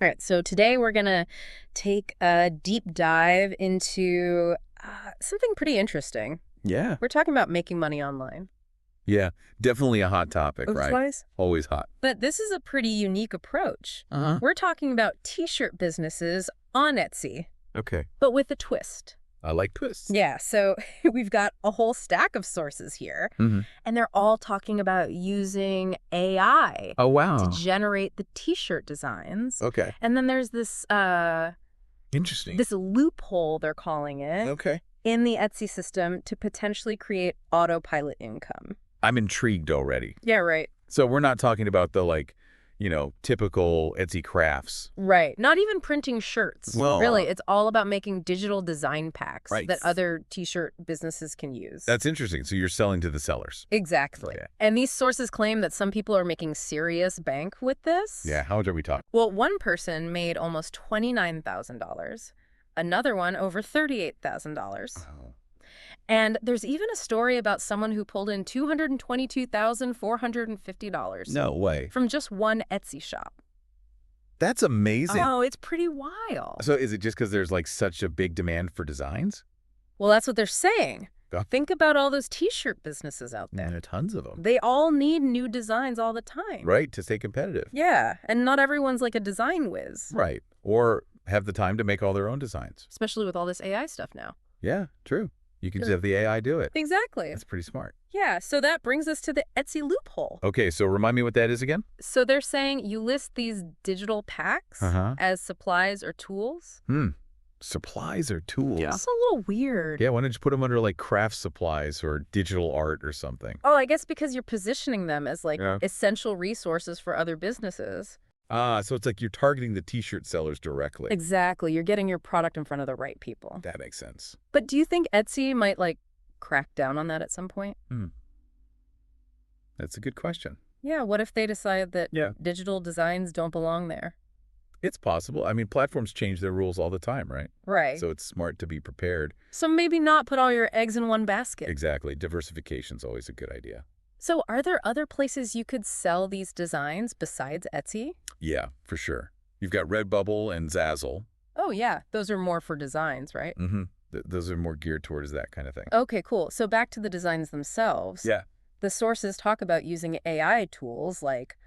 All right, so today we're going to take a deep dive into something pretty interesting. Yeah. We're talking about making money online. Yeah. Definitely a hot topic, right? Otherwise? Always hot. But this is a pretty unique approach. Uh-huh. We're talking about t-shirt businesses on Etsy, Okay. but with a twist. I like twists. Yeah, so we've got a whole stack of sources here, Mm-hmm. and they're all talking about using AI Oh, to wow. generate the t-shirt designs. Okay. And then there's this Interesting. this loophole, they're calling it, Okay. in the Etsy system to potentially create autopilot income. I'm intrigued already. Yeah, right. So we're not talking about the, typical Etsy crafts. Right. Not even printing shirts. Well, really, it's all about making digital design packs Right. that other t-shirt businesses can use. That's interesting. So you're selling to the sellers. Exactly. Okay. And these sources claim that some people are making serious bank with this. Yeah. How much are we talking? Well, one person made almost $29,000. Another one over $38,000. Oh. And there's even a story about someone who pulled in $222,450. No way. From just one Etsy shop. That's amazing. Oh, it's pretty wild. So is it just because there's such a big demand for designs? Well, that's what they're saying. Yeah. Think about all those t-shirt businesses out there. There are tons of them. They all need new designs all the time. Right. To stay competitive. Yeah, and not everyone's like a design whiz. Right. Or have the time to make all their own designs. Especially with all this AI stuff now. Yeah, true. You can just have the AI do it. Exactly. That's pretty smart. Yeah, so that brings us to the Etsy loophole. Okay, so remind me what that is again? So they're saying you list these digital packs as supplies or tools. Supplies or tools? That's a little weird. Yeah, why don't you put them under craft supplies or digital art or something? Oh, I guess because you're positioning them as Yeah. essential resources for other businesses. Ah, so it's like you're targeting the t-shirt sellers directly. Exactly. You're getting your product in front of the right people. That makes sense. But do you think Etsy might crack down on that at some point? That's a good question. Yeah, what if they decide that Yeah. digital designs don't belong there? It's possible. I mean, platforms change their rules all the time, right? Right. So it's smart to be prepared. So maybe not put all your eggs in one basket. Exactly. Diversification's always a good idea. So are there other places you could sell these designs besides Etsy? Yeah, for sure. You've got Redbubble and Zazzle. Oh, yeah. Those are more for designs, right? Mm-hmm. Those are more geared towards that kind of thing. Okay, cool. So back to the designs themselves. Yeah. The sources talk about using AI tools like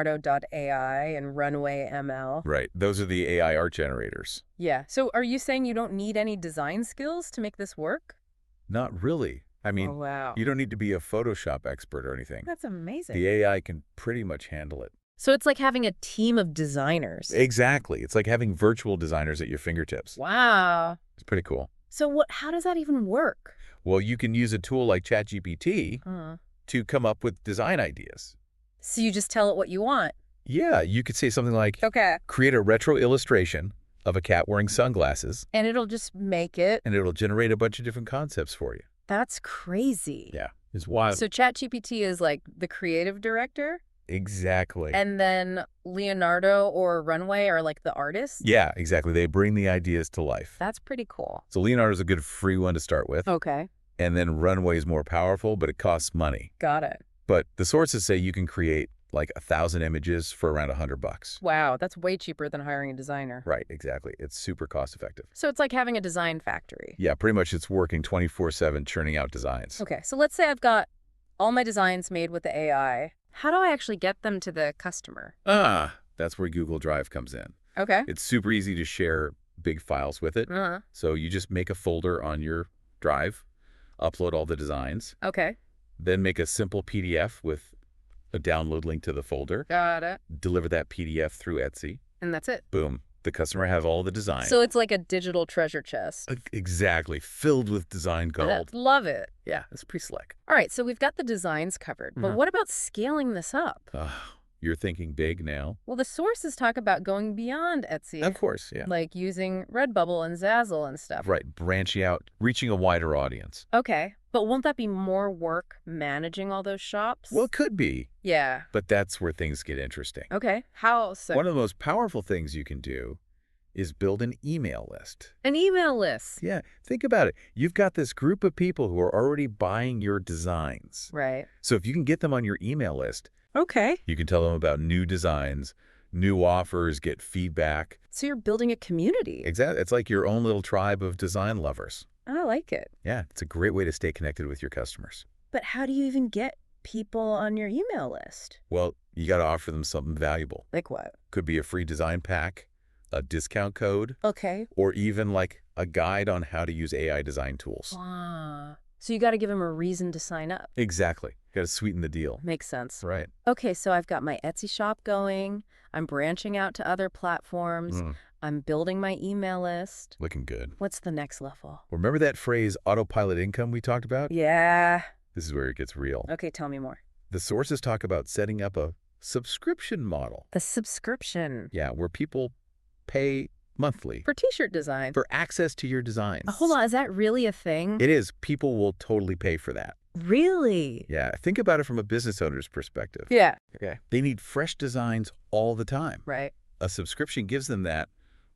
Leonardo.ai and Runway ML. Right. Those are the AI art generators. Yeah. So are you saying you don't need any design skills to make this work? Not really. I mean, Oh, wow. you don't need to be a Photoshop expert or anything. That's amazing. The AI can pretty much handle it. So it's like having a team of designers. Exactly. It's like having virtual designers at your fingertips. Wow. It's pretty cool. So how does that even work? Well, you can use a tool like ChatGPT to come up with design ideas. So you just tell it what you want. Yeah, you could say something like, Okay. create a retro illustration of a cat wearing sunglasses, And it'll just make it. and it'll generate a bunch of different concepts for you. That's crazy. Yeah, it's wild. So ChatGPT is like the creative director, Exactly. and then Leonardo or Runway are like the artists? Yeah, exactly. They bring the ideas to life. That's pretty cool. So Leonardo's a good free one to start with. Okay. And then Runway is more powerful, but it costs money. Got it. But the sources say you can create 1,000 images for around $100. Wow, that's way cheaper than hiring a designer. Right, exactly. It's super cost effective. So it's like having a design factory. Yeah, pretty much it's working 24/7 churning out designs. Okay, so let's say I've got all my designs made with the AI. How do I actually get them to the customer? That's where Google Drive comes in. Okay. It's super easy to share big files with it. So you just make a folder on your drive, upload all the designs, Okay. then make a simple PDF with a download link to the folder, Got it. deliver that PDF through Etsy. And that's it. Boom. The customer has all the design. So it's like a digital treasure chest. Exactly. Filled with design gold. Love it. Yeah, it's pretty slick. All right, so we've got the designs covered, but what about scaling this up? You're thinking big now. Well, the sources talk about going beyond Etsy. Of course, yeah. Like using Redbubble and Zazzle and stuff. Right, branching out, reaching a wider audience. Okay, but won't that be more work managing all those shops? Well, it could be, Yeah. but that's where things get interesting. Okay, how so? One of the most powerful things you can do is build an email list. An email list. Yeah, think about it. You've got this group of people who are already buying your designs. Right. So if you can get them on your email list, Okay. you can tell them about new designs, new offers, get feedback. So you're building a community. Exactly. It's like your own little tribe of design lovers. I like it. Yeah, it's a great way to stay connected with your customers. But how do you even get people on your email list? Well, you got to offer them something valuable. Like what? Could be a free design pack, a discount code, Okay. or even like a guide on how to use AI design tools. Ah. So you got to give them a reason to sign up. Exactly. Got to sweeten the deal. Makes sense. Right. Okay, so I've got my Etsy shop going. I'm branching out to other platforms. I'm building my email list. Looking good. What's the next level? Remember that phrase, autopilot income, we talked about? Yeah. This is where it gets real. Okay, tell me more. The sources talk about setting up a subscription model. A subscription. Yeah, where people pay monthly For t-shirt design. for access to your designs. Hold on, is that really a thing? It is. People will totally pay for that. Really? Yeah, think about it from a business owner's perspective. Yeah. Okay. They need fresh designs all the time. Right. A subscription gives them that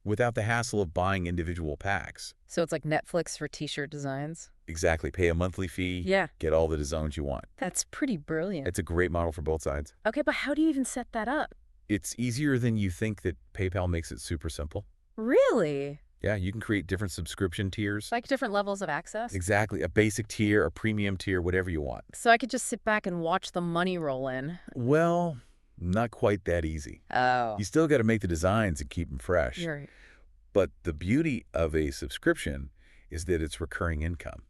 without the hassle of buying individual packs. So it's like Netflix for t-shirt designs? Exactly. Pay a monthly fee. Yeah. Get all the designs you want. That's pretty brilliant. It's a great model for both sides. Okay, but how do you even set that up? It's easier than you think. That PayPal makes it super simple. Really? Yeah, you can create different subscription tiers. Like different levels of access? Exactly. A basic tier, a premium tier, whatever you want. So I could just sit back and watch the money roll in. Well, not quite that easy. Oh. You still got to make the designs and keep them fresh. You're right. But the beauty of a subscription is that it's recurring income.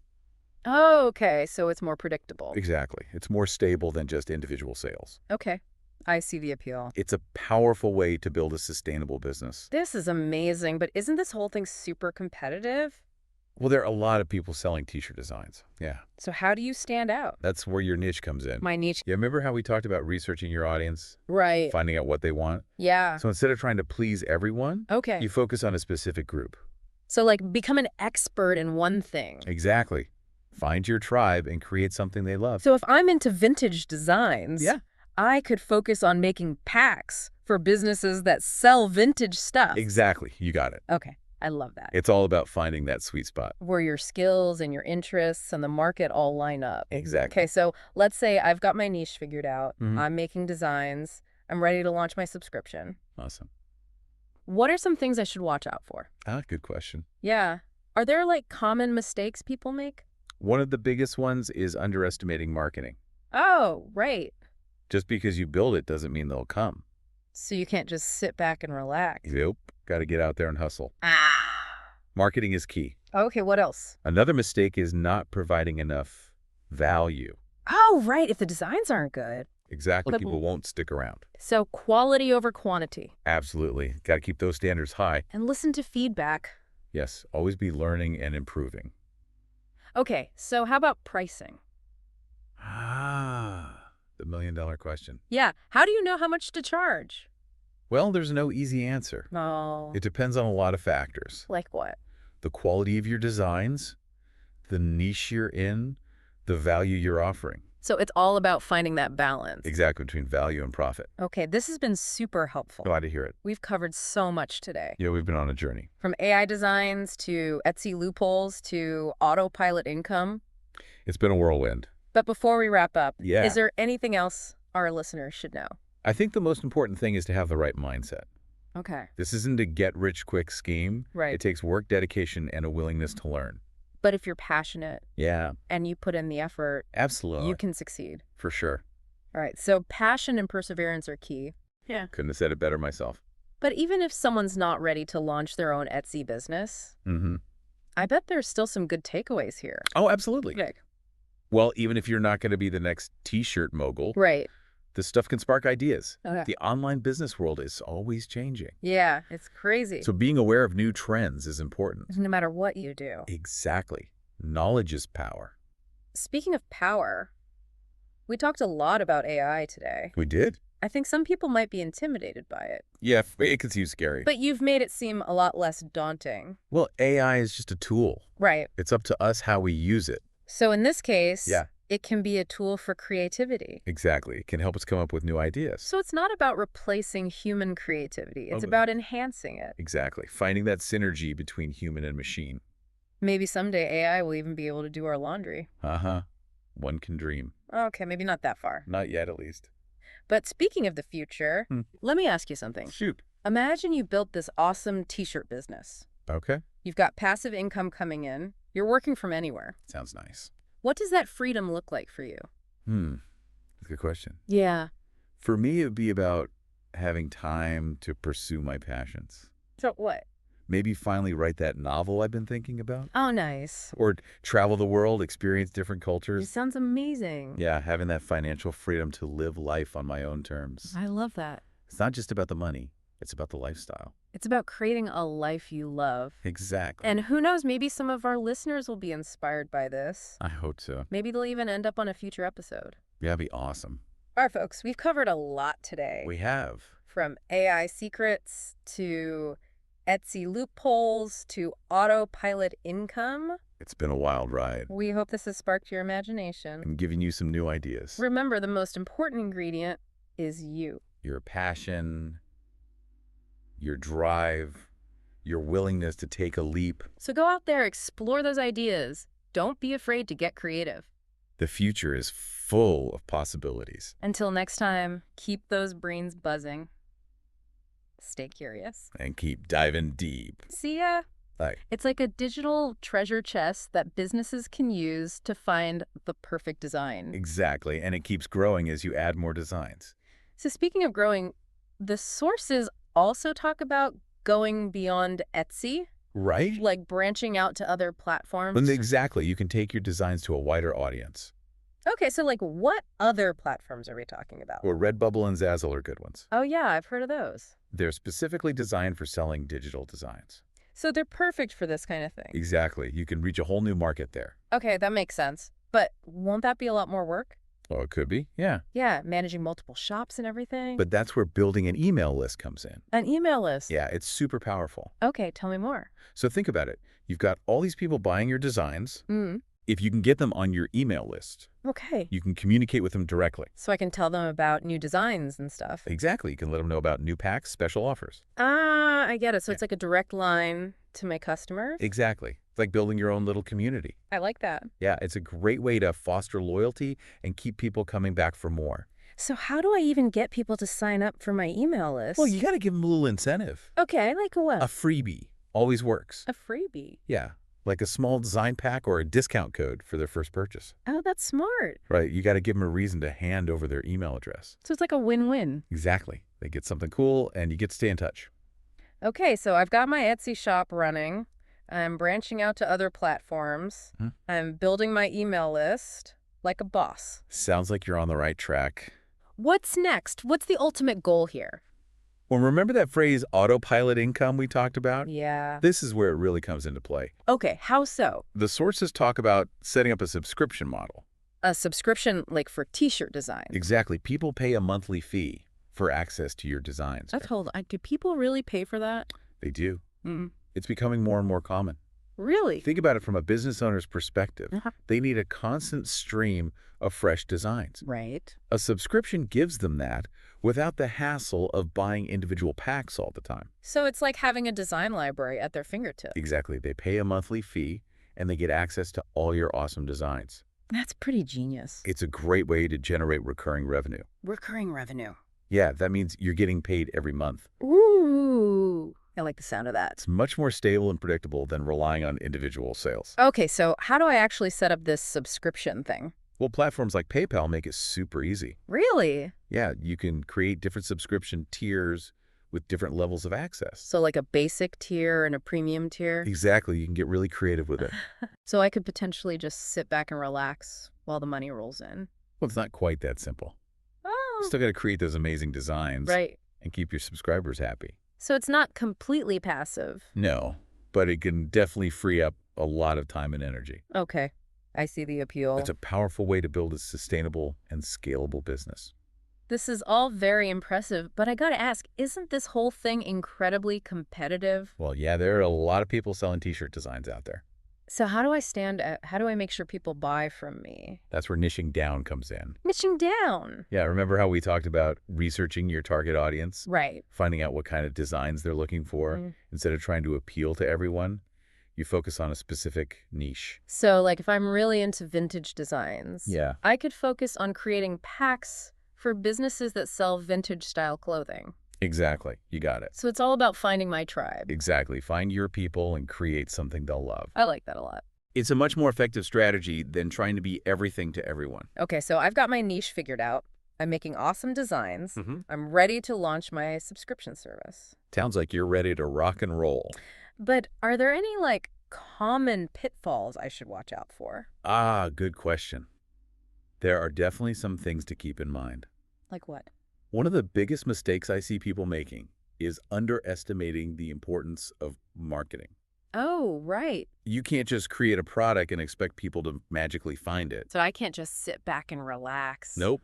Oh, okay. So it's more predictable. Exactly. It's more stable than just individual sales. Okay. I see the appeal. It's a powerful way to build a sustainable business. This is amazing, but isn't this whole thing super competitive? Well, there are a lot of people selling t-shirt designs. Yeah. So how do you stand out? That's where your niche comes in. My niche. Yeah, remember how we talked about researching your audience? Right. Finding out what they want? Yeah. So instead of trying to please everyone, Okay. you focus on a specific group. So like become an expert in one thing. Exactly. Find your tribe and create something they love. So if I'm into vintage designs, Yeah. I could focus on making packs for businesses that sell vintage stuff. Exactly. You got it. Okay. I love that. It's all about finding that sweet spot. Where your skills and your interests and the market all line up. Exactly. Okay, so let's say I've got my niche figured out. Mhm. I'm making designs. I'm ready to launch my subscription. Awesome. What are some things I should watch out for? Ah, good question. Yeah. Are there like common mistakes people make? One of the biggest ones is underestimating marketing. Oh, right. Just because you build it doesn't mean they'll come. So you can't just sit back and relax. Nope. Got to get out there and hustle. Ah. Marketing is key. Okay, what else? Another mistake is not providing enough value. Oh, right. If the designs aren't good. Exactly. But- People won't stick around. So quality over quantity. Absolutely. Got to keep those standards high. And listen to feedback. Yes. Always be learning and improving. Okay, so how about pricing? Ah, the million-dollar question. Yeah, how do you know how much to charge? Well, there's no easy answer. Oh, It depends on a lot of factors. like what? The quality of your designs, the niche you're in, the value you're offering. So it's all about finding that balance. Exactly, between value and profit. Okay, this has been super helpful. Glad to hear it. We've covered so much today. Yeah, we've been on a journey. From AI designs to Etsy loopholes to autopilot income. It's been a whirlwind. But before we wrap up, Yeah. is there anything else our listeners should know? I think the most important thing is to have the right mindset. Okay. This isn't a get-rich-quick scheme. Right. It takes work, dedication, and a willingness to learn. But if you're passionate Yeah, and you put in the effort, absolutely. you can succeed. For sure. All right, so passion and perseverance are key. Yeah. Couldn't have said it better myself. But even if someone's not ready to launch their own Etsy business, Mm-hmm. I bet there's still some good takeaways here. Oh, absolutely. Like, Well, even if you're not going to be the next t-shirt mogul, right. this stuff can spark ideas. Okay. The online business world is always changing. Yeah, it's crazy. So being aware of new trends is important. No matter what you do. Exactly. Knowledge is power. Speaking of power, we talked a lot about AI today. We did? I think some people might be intimidated by it. Yeah, it can seem scary. But you've made it seem a lot less daunting. Well, AI is just a tool. Right. It's up to us how we use it. So in this case, Yeah. it can be a tool for creativity. Exactly. It can help us come up with new ideas. So it's not about replacing human creativity. It's Okay. about enhancing it. Exactly. Finding that synergy between human and machine. Maybe someday AI will even be able to do our laundry. Uh-huh. One can dream. Okay, maybe not that far. Not yet, at least. But speaking of the future, Hmm. let me ask you something. Shoot. Imagine you built this awesome t-shirt business. Okay. You've got passive income coming in. You're working from anywhere. Sounds nice. What does that freedom look like for you? That's a good question. Yeah. For me, it would be about having time to pursue my passions. So what? Maybe finally write that novel I've been thinking about. Oh, nice. Or travel the world, experience different It cultures. sounds amazing. Yeah, having that financial freedom to live life on my own terms. I love that. It's not just about the money. It's about the lifestyle. It's about creating a life you love. Exactly. And who knows, maybe some of our listeners will be inspired by this. I hope so. Maybe they'll even end up on a future episode. Yeah, that'd be awesome. All right, folks, we've covered a lot today. We have. From AI secrets to Etsy loopholes to autopilot income. It's been a wild ride. We hope this has sparked your imagination. I'm giving you some new ideas. Remember, the most important ingredient is you. Your passion, your drive, your willingness to take a leap. So go out there, explore those ideas. Don't be afraid to get creative. The future is full of possibilities. Until next time, keep those brains buzzing. Stay curious. And keep diving deep. See ya. Bye. It's like a digital treasure chest that businesses can use to find the perfect design. Exactly. And it keeps growing as you add more designs. So speaking of growing, the sources also talk about going beyond Etsy, Right? like branching out to other platforms. Exactly. You can take your designs to a wider audience. Okay, so like what other platforms are we talking about? Or Redbubble and Zazzle are good ones. Oh yeah, I've heard of those. They're specifically designed for selling digital designs. So they're perfect for this kind of thing. Exactly. You can reach a whole new market there. Okay, that makes sense. But won't that be a lot more work? Oh, it could be. Yeah. Yeah, managing multiple shops and everything. But that's where building an email list comes in. An email list? Yeah, it's super powerful. Okay, tell me more. So think about it. You've got all these people buying your designs. Mm. If you can get them on your email list, Okay. you can communicate with them directly. So I can tell them about new designs and stuff. Exactly. You can let them know about new packs, special offers. Ah, I get it. So it's like a direct line to my customers? Exactly. It's like building your own little community. I like that. Yeah, it's a great way to foster loyalty and keep people coming back for more. So how do I even get people to sign up for my email list? Well, you got to give them a little incentive. Okay, like what? A freebie always works. A freebie? Yeah, like a small design pack or a discount code for their first purchase. Oh, that's smart. Right, you got to give them a reason to hand over their email address. So it's like a win-win. Exactly. They get something cool and you get to stay in touch. Okay, so I've got my Etsy shop running. I'm branching out to other platforms. I'm building my email list like a boss. Sounds like you're on the right track. What's next? What's the ultimate goal here? Well, remember that phrase autopilot income we talked about? Yeah. This is where it really comes into play. Okay, how so? The sources talk about setting up a subscription model. A subscription like for t-shirt design. Exactly. People pay a monthly fee for access to your designs. Do people really pay for that? They do. Mm. It's becoming more and more common. Really? Think about it from a business owner's perspective. Uh-huh. They need a constant stream of fresh designs. Right. A subscription gives them that without the hassle of buying individual packs all the time. So it's like having a design library at their fingertips. Exactly. They pay a monthly fee and they get access to all your awesome designs. That's pretty genius. It's a great way to generate recurring revenue. Recurring revenue. Yeah, that means you're getting paid every month. Ooh. I like the sound of that. It's much more stable and predictable than relying on individual sales. Okay, so how do I actually set up this subscription thing? Well, platforms like PayPal make it super easy. Really? Yeah, you can create different subscription tiers with different levels of access. So like a basic tier and a premium tier? Exactly. You can get really creative with it. So I could potentially just sit back and relax while the money rolls in. Well, it's not quite that simple. Oh. You still got to create those amazing designs. Right. And keep your subscribers happy. So it's not completely passive. No, but it can definitely free up a lot of time and energy. Okay. I see the appeal. It's a powerful way to build a sustainable and scalable business. This is all very impressive, but I gotta ask, isn't this whole thing incredibly competitive? Well, yeah, there are a lot of people selling t-shirt designs out there. So how do I stand out? How do I make sure people buy from me? That's where niching down comes in. Niching down. Yeah, remember how we talked about researching your target audience? Right. Finding out what kind of designs they're looking for. Instead of trying to appeal to everyone, you focus on a specific niche. So like if I'm really into vintage designs, Yeah. I could focus on creating packs for businesses that sell vintage-style clothing. Exactly. You got it. So it's all about finding my tribe. Exactly. Find your people and create something they'll love. I like that a lot. It's a much more effective strategy than trying to be everything to everyone. Okay, so I've got my niche figured out. I'm making awesome designs. I'm ready to launch my subscription service. Sounds like you're ready to rock and roll. But are there any, common pitfalls I should watch out for? Ah, good question. There are definitely some things to keep in mind. Like what? One of the biggest mistakes I see people making is underestimating the importance of marketing. Oh, right. You can't just create a product and expect people to magically find it. So I can't just sit back and relax. Nope.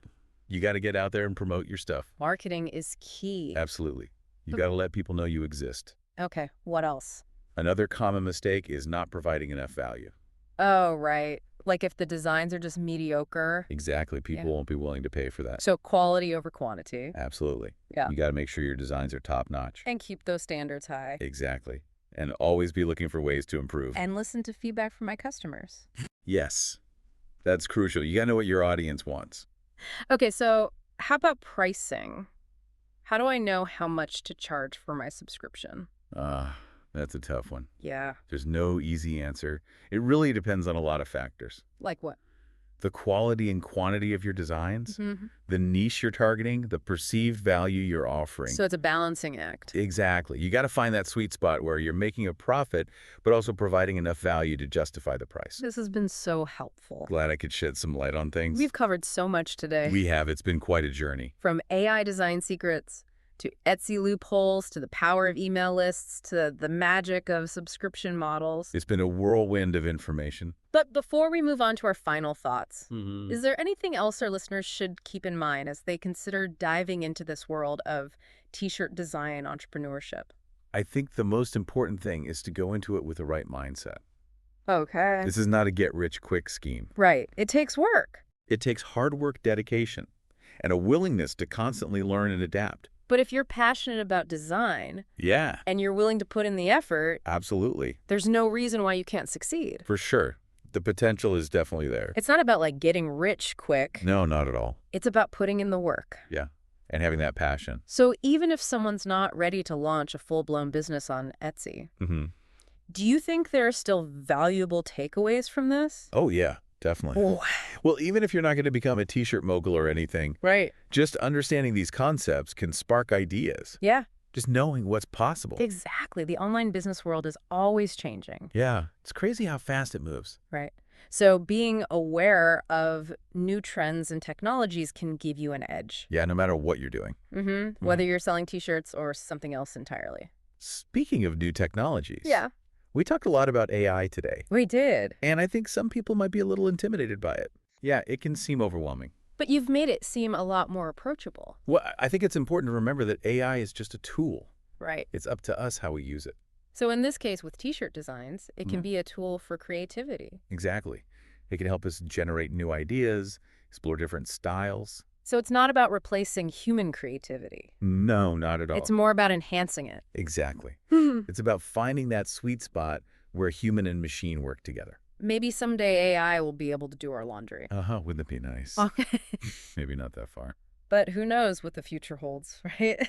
You got to get out there and promote your stuff. Marketing is key. Absolutely. You got to let people know you exist. Okay, what else? Another common mistake is not providing enough value. Oh, right. Like if the designs are just mediocre. Exactly. People won't be willing to pay for that. So quality over quantity. Absolutely. Yeah. You got to make sure your designs are top-notch. And keep those standards high. Exactly. And always be looking for ways to improve. And listen to feedback from my customers. Yes. That's crucial. You got to know what your audience wants. Okay, so how about pricing? How do I know how much to charge for my subscription? That's a tough one. Yeah. There's no easy answer. It really depends on a lot of factors. Like what? The quality and quantity of your designs, the niche you're targeting, the perceived value you're offering. So it's a balancing act. Exactly. You got to find that sweet spot where you're making a profit, but also providing enough value to justify the price. This has been so helpful. Glad I could shed some light on things. We've covered so much today. We have. It's been quite a journey. From AI design secrets to Etsy loopholes, to the power of email lists, to the magic of subscription models. It's been a whirlwind of information. But before we move on to our final thoughts, is there anything else our listeners should keep in mind as they consider diving into this world of t-shirt design entrepreneurship? I think the most important thing is to go into it with the right mindset. Okay. This is not a get-rich-quick scheme. Right. It takes work. It takes hard work, dedication, and a willingness to constantly learn and adapt. But if you're passionate about design, yeah, and you're willing to put in the effort, absolutely, there's no reason why you can't succeed. For sure. The potential is definitely there. It's not about getting rich quick. No, not at all. It's about putting in the work. Yeah, and having that passion. So even if someone's not ready to launch a full-blown business on Etsy, do you think there are still valuable takeaways from this? Oh, yeah. Definitely. Oh. Well, even if you're not going to become a t-shirt mogul or anything, right? Just understanding these concepts can spark ideas. Yeah. Just knowing what's possible. Exactly. The online business world is always changing. Yeah. It's crazy how fast it moves. Right. So being aware of new trends and technologies can give you an edge. Yeah, no matter what you're doing. Whether you're selling t-shirts or something else entirely. Speaking of new technologies. Yeah. We talked a lot about AI today. We did. And I think some people might be a little intimidated by it. Yeah, it can seem overwhelming. But you've made it seem a lot more approachable. Well, I think it's important to remember that AI is just a tool. Right. It's up to us how we use it. So in this case, with t-shirt designs, it can be a tool for creativity. Exactly. It can help us generate new ideas, explore different styles. So it's not about replacing human creativity. No, not at all. It's more about enhancing it. Exactly. It's about finding that sweet spot where human and machine work together. Maybe someday AI will be able to do our laundry. Wouldn't that be nice? Okay. Maybe not that far. But who knows what the future holds, right?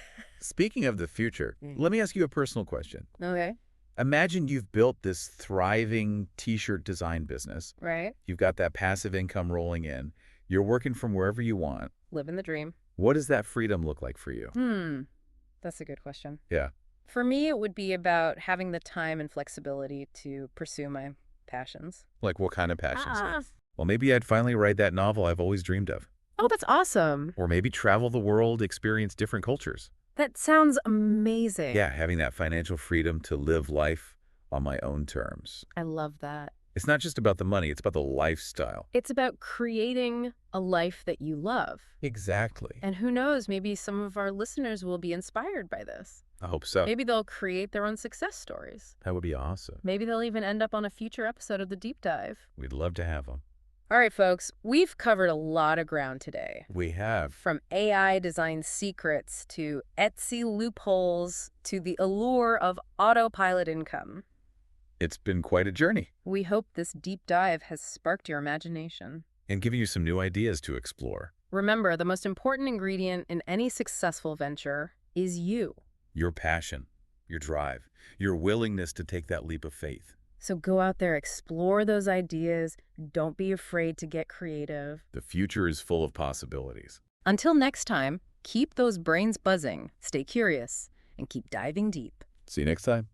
Speaking of the future, let me ask you a personal question. Okay. Imagine you've built this thriving t-shirt design business. Right. You've got that passive income rolling in. You're working from wherever you want. Living the dream. What does that freedom look like for you? That's a good question. Yeah. For me, it would be about having the time and flexibility to pursue my passions. Like what kind of passions? Well, maybe I'd finally write that novel I've always dreamed of. Oh, that's awesome. Or maybe travel the world, experience different cultures. That sounds amazing. Yeah, having that financial freedom to live life on my own terms. I love that. It's not just about the money, it's about the lifestyle. It's about creating a life that you love. Exactly. And who knows, maybe some of our listeners will be inspired by this. I hope so. Maybe they'll create their own success stories. That would be awesome. Maybe they'll even end up on a future episode of The Deep Dive. We'd love to have them. All right, folks, we've covered a lot of ground today. We have. From AI design secrets to Etsy loopholes to the allure of autopilot income. It's been quite a journey. We hope this deep dive has sparked your imagination. And given you some new ideas to explore. Remember, the most important ingredient in any successful venture is you. Your passion, your drive, your willingness to take that leap of faith. So go out there, explore those ideas. Don't be afraid to get creative. The future is full of possibilities. Until next time, keep those brains buzzing, stay curious, and keep diving deep. See you next time.